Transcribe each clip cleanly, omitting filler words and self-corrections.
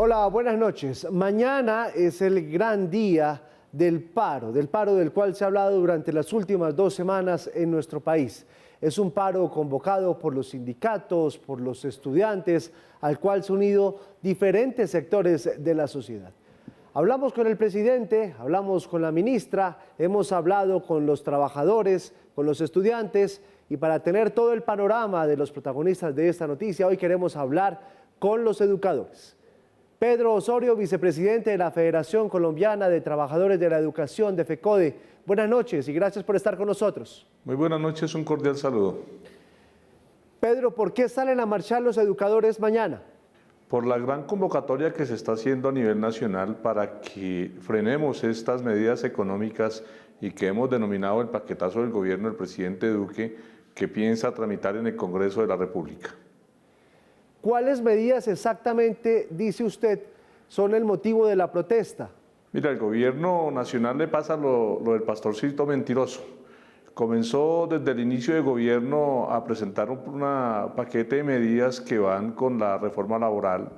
Hola, buenas noches. Mañana es el gran día del paro del cual se ha hablado durante las últimas 2 semanas en nuestro país. Es un paro convocado por los sindicatos, por los estudiantes, al cual se han unido diferentes sectores de la sociedad. Hablamos con el presidente, hablamos con la ministra, hemos hablado con los trabajadores, con los estudiantes, y para tener todo el panorama de los protagonistas de esta noticia, hoy queremos hablar con los educadores. Pedro Osorio, vicepresidente de la Federación Colombiana de Trabajadores de la Educación, de FECODE. Buenas noches y gracias por estar con nosotros. Muy buenas noches, un cordial saludo. Pedro, ¿por qué salen a marchar los educadores mañana? Por la gran convocatoria que se está haciendo a nivel nacional para que frenemos estas medidas económicas y que hemos denominado el paquetazo del gobierno del presidente Duque, que piensa tramitar en el Congreso de la República. ¿Cuáles medidas exactamente, dice usted, son el motivo de la protesta? Mira, el gobierno nacional le pasa lo del pastorcito mentiroso. Comenzó desde el inicio del gobierno a presentar un paquete de medidas que van con la reforma laboral,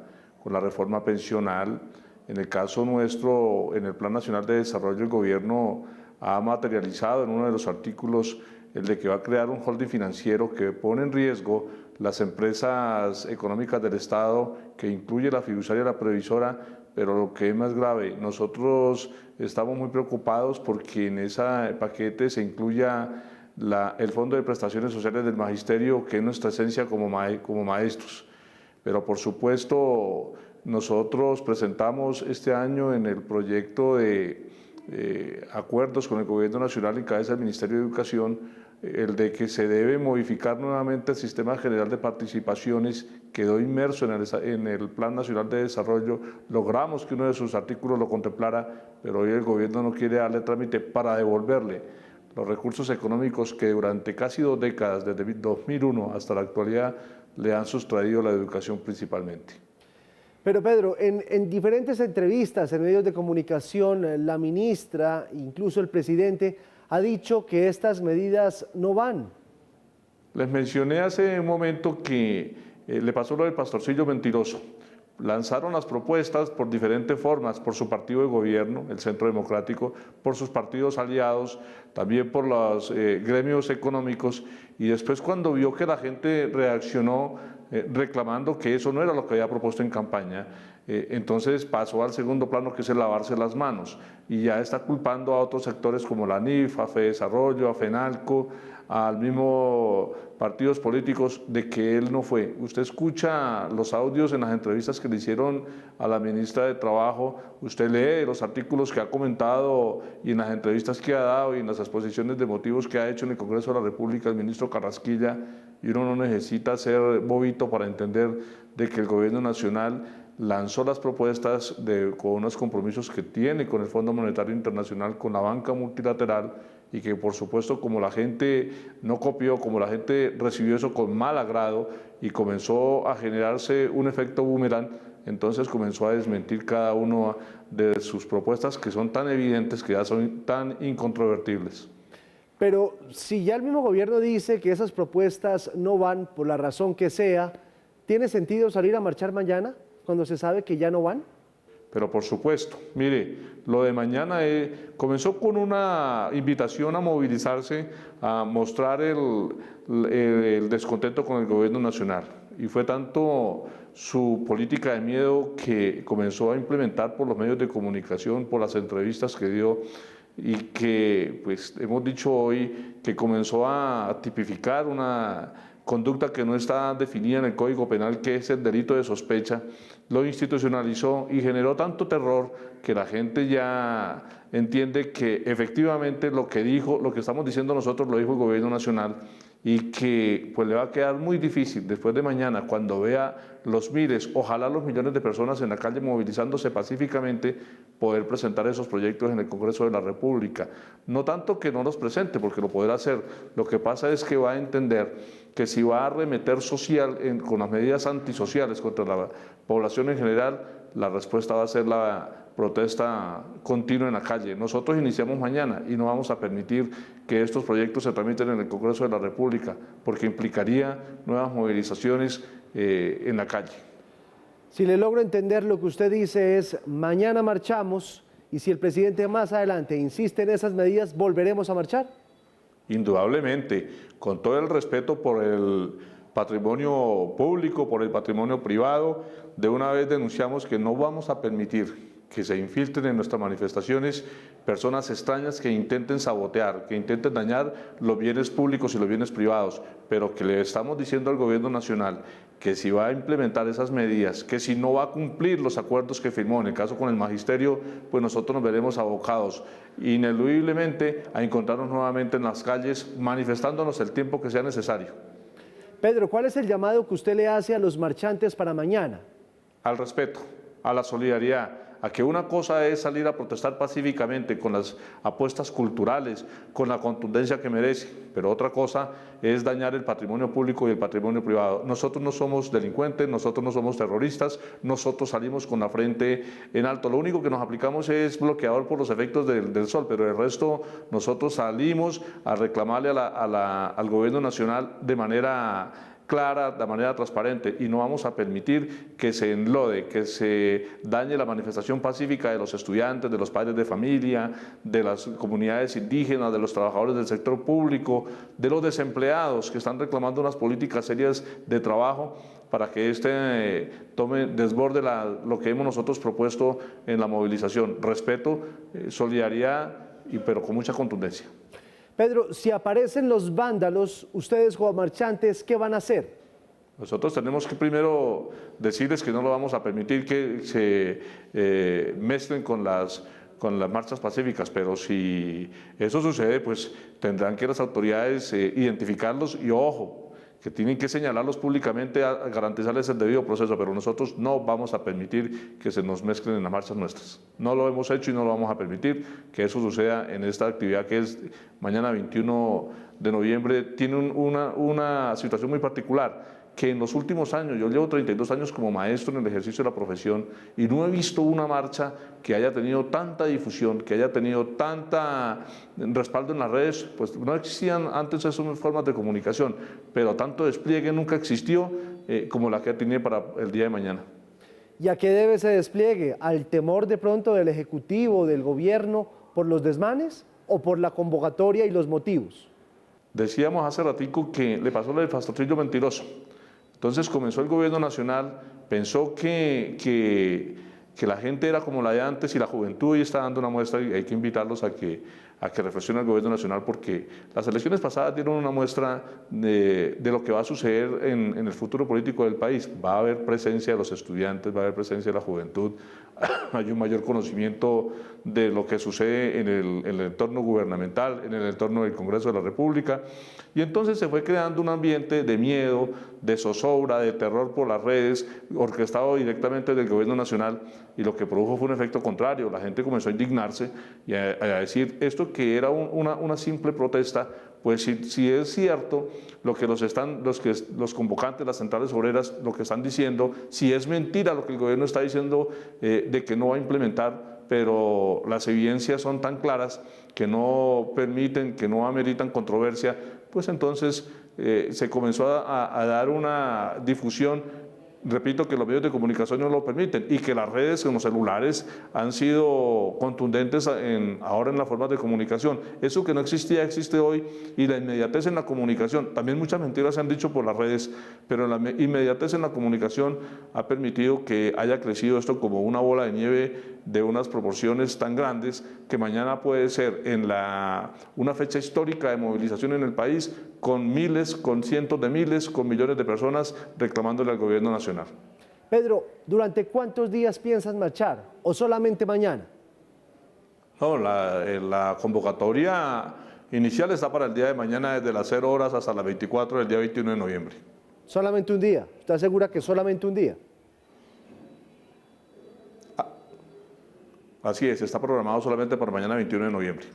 con la reforma pensional. En el caso nuestro, en el Plan Nacional de Desarrollo, el gobierno ha materializado en uno de los artículos el de que va a crear un holding financiero que pone en riesgo las empresas económicas del Estado, que incluye la fiduciaria y la previsora, pero lo que es más grave, nosotros estamos muy preocupados porque en ese paquete se incluya el Fondo de Prestaciones Sociales del Magisterio, que es nuestra esencia como maestros. Pero por supuesto, nosotros presentamos este año en el proyecto de acuerdos con el Gobierno Nacional en cabeza del Ministerio de Educación, el de que se debe modificar nuevamente el Sistema General de Participaciones. Quedó inmerso en el Plan Nacional de Desarrollo. Logramos que uno de sus artículos lo contemplara, pero hoy el gobierno no quiere darle trámite para devolverle los recursos económicos que durante casi 2 décadas, desde 2001 hasta la actualidad, le han sustraído la educación principalmente. Pero Pedro, en diferentes entrevistas en medios de comunicación, la ministra, incluso el presidente, ha dicho que estas medidas no van. Les mencioné hace un momento que le pasó lo del pastorcillo mentiroso. Lanzaron las propuestas por diferentes formas, por su partido de gobierno, el Centro Democrático, por sus partidos aliados, también por los gremios económicos, y después cuando vio que la gente reaccionó reclamando que eso no era lo que había propuesto en campaña, entonces pasó al segundo plano, que es el lavarse las manos, y ya está culpando a otros sectores como la ANIF, a FEDesarrollo, a FENALCO, al mismo partidos políticos, de que él no fue. Usted escucha los audios en las entrevistas que le hicieron a la ministra de Trabajo, usted lee los artículos que ha comentado y en las entrevistas que ha dado y en las exposiciones de motivos que ha hecho en el Congreso de la República el ministro Carrasquilla, y uno no necesita ser bobito para entender de que el gobierno nacional lanzó las propuestas con unos compromisos que tiene con el Fondo Monetario Internacional, con la banca multilateral, y que por supuesto, como la gente no copió, como la gente recibió eso con mal agrado y comenzó a generarse un efecto boomerang, entonces comenzó a desmentir cada una de sus propuestas, que son tan evidentes, que ya son tan incontrovertibles. Pero si ya el mismo gobierno dice que esas propuestas no van por la razón que sea, ¿tiene sentido salir a marchar mañana cuando se sabe que ya no van? Pero por supuesto, mire, lo de mañana comenzó con una invitación a movilizarse, a mostrar el descontento con el gobierno nacional. Y fue tanto su política de miedo que comenzó a implementar por los medios de comunicación, por las entrevistas que dio, y que pues hemos dicho hoy que comenzó a tipificar una conducta que no está definida en el Código Penal, que es el delito de sospecha, lo institucionalizó y generó tanto terror que la gente ya entiende que efectivamente lo que dijo, lo que estamos diciendo nosotros, lo dijo el gobierno nacional, y que pues le va a quedar muy difícil después de mañana, cuando vea los miles, ojalá los millones de personas en la calle movilizándose pacíficamente, poder presentar esos proyectos en el Congreso de la República. No tanto que no los presente, porque lo podrá hacer, lo que pasa es que va a entender que si va a arremeter con las medidas antisociales contra la población en general, la respuesta va a ser la protesta continua en la calle. Nosotros iniciamos mañana y no vamos a permitir que estos proyectos se tramiten en el Congreso de la República, porque implicaría nuevas movilizaciones en la calle. Si le logro entender, lo que usted dice es, mañana marchamos y si el presidente más adelante insiste en esas medidas, ¿volveremos a marchar? Indudablemente, con todo el respeto por el patrimonio público, por el patrimonio privado, de una vez denunciamos que no vamos a permitir que se infiltren en nuestras manifestaciones personas extrañas que intenten sabotear, que intenten dañar los bienes públicos y los bienes privados, pero que le estamos diciendo al gobierno nacional que si va a implementar esas medidas, que si no va a cumplir los acuerdos que firmó, en el caso con el magisterio, pues nosotros nos veremos abocados ineludiblemente a encontrarnos nuevamente en las calles manifestándonos el tiempo que sea necesario. Pedro, ¿cuál es el llamado que usted le hace a los marchantes para mañana? Al respeto, a la solidaridad, a que una cosa es salir a protestar pacíficamente con las apuestas culturales, con la contundencia que merece, pero otra cosa es dañar el patrimonio público y el patrimonio privado. Nosotros no somos delincuentes, nosotros no somos terroristas, nosotros salimos con la frente en alto. Lo único que nos aplicamos es bloqueador por los efectos del sol, pero el resto nosotros salimos a reclamarle al gobierno nacional de manera clara, de manera transparente, y no vamos a permitir que se enlode, que se dañe la manifestación pacífica de los estudiantes, de los padres de familia, de las comunidades indígenas, de los trabajadores del sector público, de los desempleados que están reclamando unas políticas serias de trabajo para que desborde lo que hemos nosotros propuesto en la movilización. Respeto, solidaridad, pero con mucha contundencia. Pedro, si aparecen los vándalos, ustedes como marchantes, ¿qué van a hacer? Nosotros tenemos que primero decirles que no lo vamos a permitir que se mezclen con las marchas pacíficas, pero si eso sucede, pues tendrán que las autoridades identificarlos y ojo, que tienen que señalarlos públicamente a garantizarles el debido proceso, pero nosotros no vamos a permitir que se nos mezclen en las marchas nuestras. No lo hemos hecho y no lo vamos a permitir que eso suceda en esta actividad que es mañana 21 de noviembre. Tiene una situación muy particular, que en los últimos años, yo llevo 32 años como maestro en el ejercicio de la profesión y no he visto una marcha que haya tenido tanta difusión, que haya tenido tanta respaldo en las redes, pues no existían antes esas formas de comunicación, pero tanto despliegue nunca existió como la que tiene para el día de mañana. ¿Y a qué debe ese despliegue? ¿Al temor de pronto del Ejecutivo, del Gobierno, por los desmanes o por la convocatoria y los motivos? Decíamos hace ratico que le pasó lo del pastorcillo mentiroso. Entonces comenzó el gobierno nacional, pensó que la gente era como la de antes y la juventud y está dando una muestra y hay que invitarlos a que reflexione el gobierno nacional porque las elecciones pasadas dieron una muestra de lo que va a suceder en el futuro político del país. Va a haber presencia de los estudiantes, va a haber presencia de la juventud, hay un mayor conocimiento de lo que sucede en el entorno gubernamental, en el entorno del Congreso de la República, y entonces se fue creando un ambiente de miedo, de zozobra, de terror por las redes, orquestado directamente del gobierno nacional, y lo que produjo fue un efecto contrario. La gente comenzó a indignarse y a decir esto que era una simple protesta. Pues si es cierto lo que los convocantes, las centrales obreras, lo que están diciendo, si es mentira lo que el gobierno está diciendo de que no va a implementar, pero las evidencias son tan claras que no permiten, que no ameritan controversia, pues entonces se comenzó a dar una difusión. Repito que los medios de comunicación no lo permiten y que las redes en los celulares han sido contundentes ahora en las formas de comunicación. Eso que no existía existe hoy y la inmediatez en la comunicación, también muchas mentiras se han dicho por las redes, pero la inmediatez en la comunicación ha permitido que haya crecido esto como una bola de nieve de unas proporciones tan grandes que mañana puede ser una fecha histórica de movilización en el país con miles, con cientos de miles, con millones de personas reclamándole al gobierno nacional. Pedro, ¿durante cuántos días piensan marchar o solamente mañana? No, la convocatoria inicial está para el día de mañana desde las 0 horas hasta las 24 del día 21 de noviembre. ¿Solamente un día? ¿Está segura que solamente un día? Así es, está programado solamente para mañana 21 de noviembre.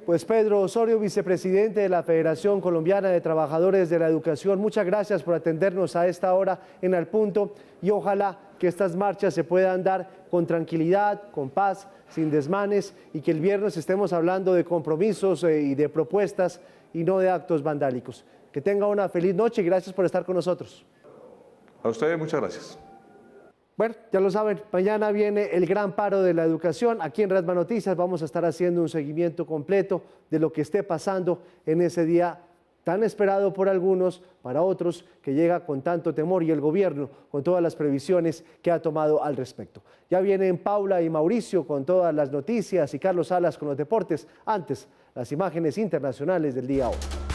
Pues Pedro Osorio, vicepresidente de la Federación Colombiana de Trabajadores de la Educación, muchas gracias por atendernos a esta hora en Al Punto y ojalá que estas marchas se puedan dar con tranquilidad, con paz, sin desmanes y que el viernes estemos hablando de compromisos y de propuestas y no de actos vandálicos. Que tenga una feliz noche y gracias por estar con nosotros. A ustedes muchas gracias. Bueno, ya lo saben, mañana viene el gran paro de la educación. Aquí en Redman Noticias vamos a estar haciendo un seguimiento completo de lo que esté pasando en ese día tan esperado por algunos, para otros que llega con tanto temor, y el gobierno con todas las previsiones que ha tomado al respecto. Ya vienen Paula y Mauricio con todas las noticias y Carlos Salas con los deportes. Antes, las imágenes internacionales del día hoy.